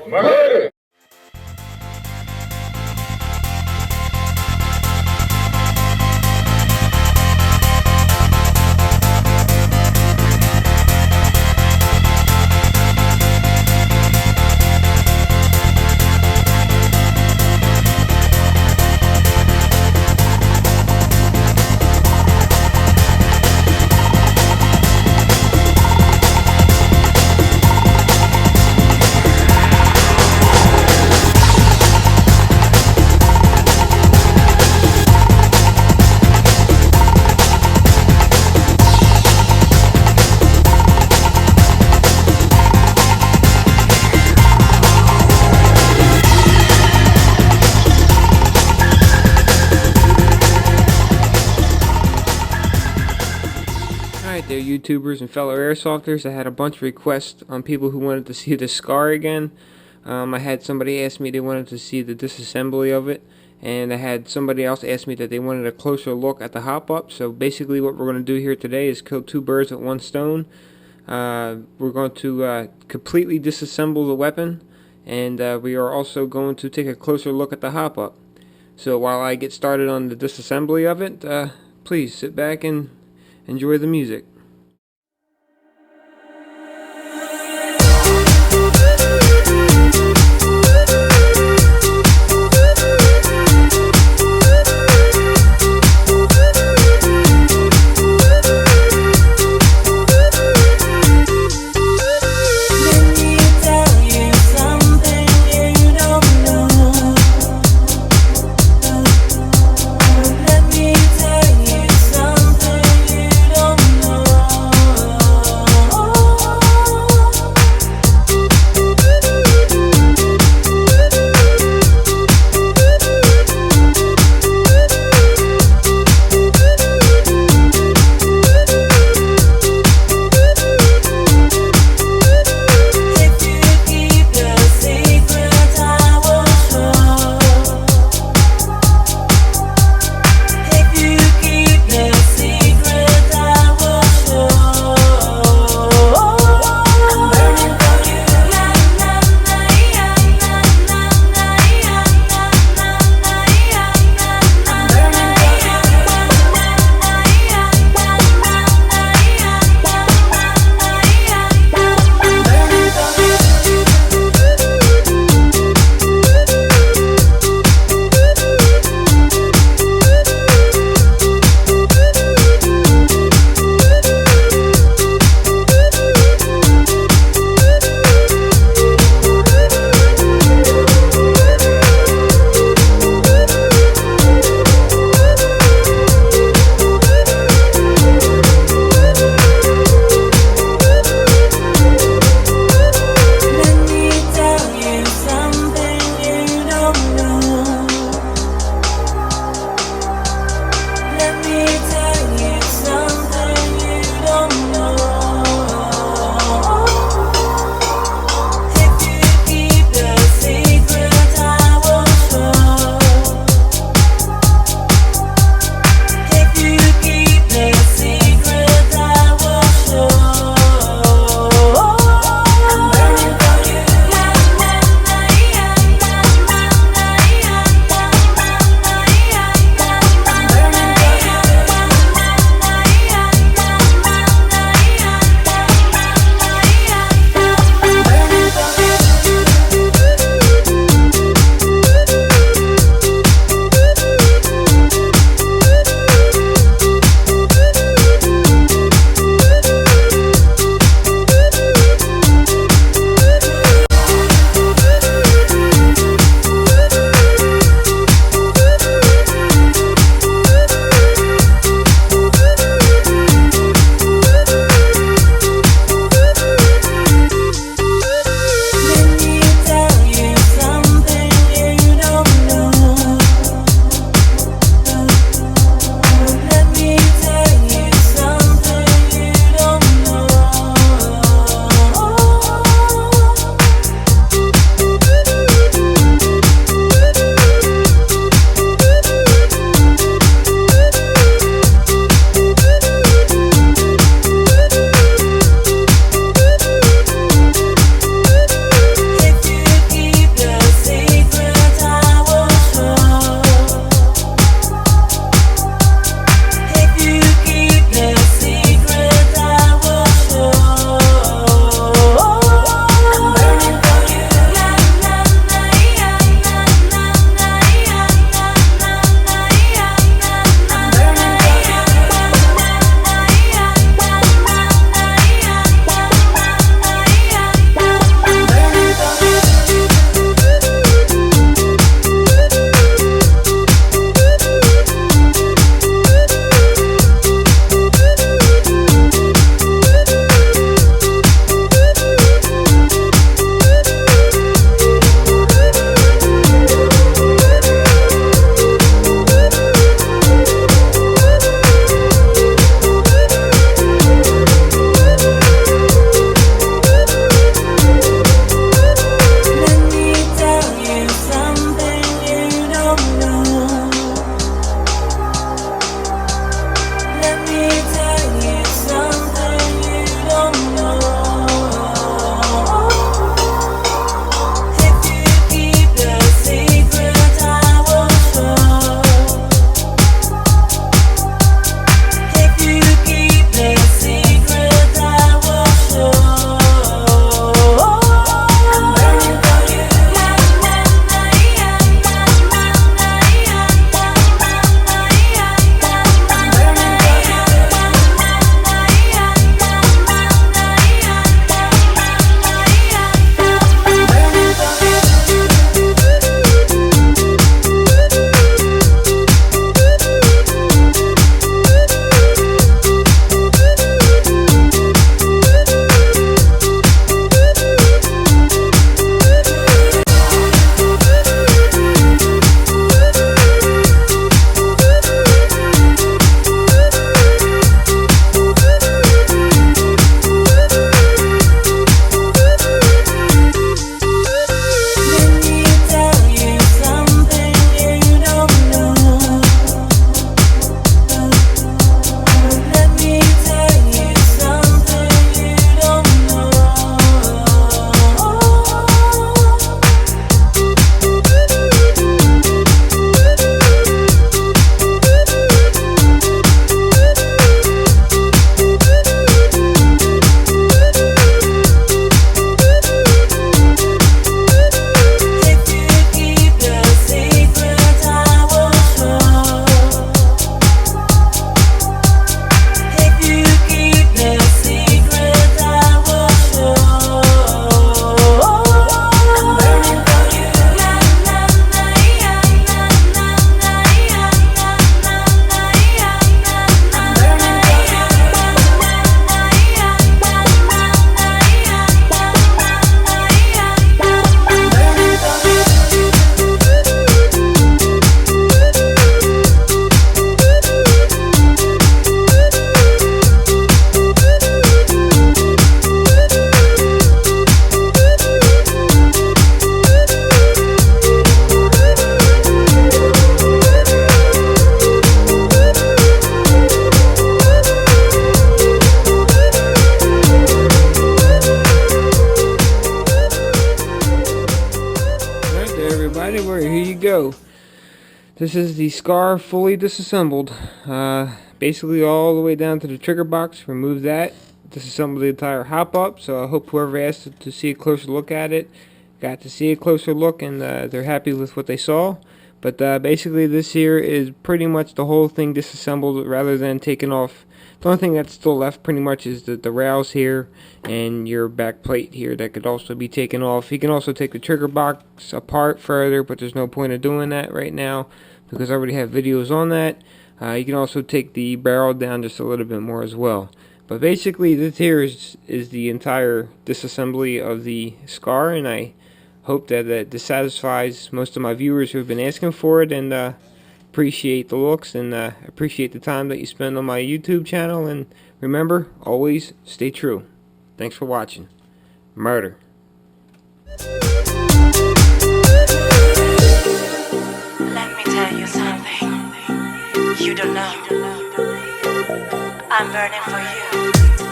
Murder! Alright there, YouTubers and fellow airsofters. I had a bunch of requests on people who wanted to see the scar again. I had somebody ask me they wanted to see the disassembly of it, and I had somebody else ask me that they wanted a closer look at the hop-up. So basically what we're going to do here today is kill two birds with one stone. We're going to completely disassemble the weapon, and we are also going to take a closer look at the hop-up. So while I get started on the disassembly of it, please sit back and enjoy the music. Let me tell you something you don't know. This is the Scar fully disassembled. Basically all the way down to the trigger box. Remove that. Disassemble the entire hop up. So I hope whoever asked to see a closer look at it got to see a closer look, and they're happy with what they saw. But basically this here is pretty much the whole thing disassembled rather than taken off. The only thing that's still left pretty much is the rails here and your back plate here that could also be taken off. You can also take the trigger box apart further, but there's no point of doing that right now because I already have videos on that. You can also take the barrel down just a little bit more as well. But basically this here is the entire disassembly of the Scar, and I hope that this satisfies most of my viewers who have been asking for it, and appreciate the looks, and appreciate the time that you spend on my YouTube channel. And remember, always stay true. Thanks for watching. Murder. Let me tell you something you don't know. I'm burning for you.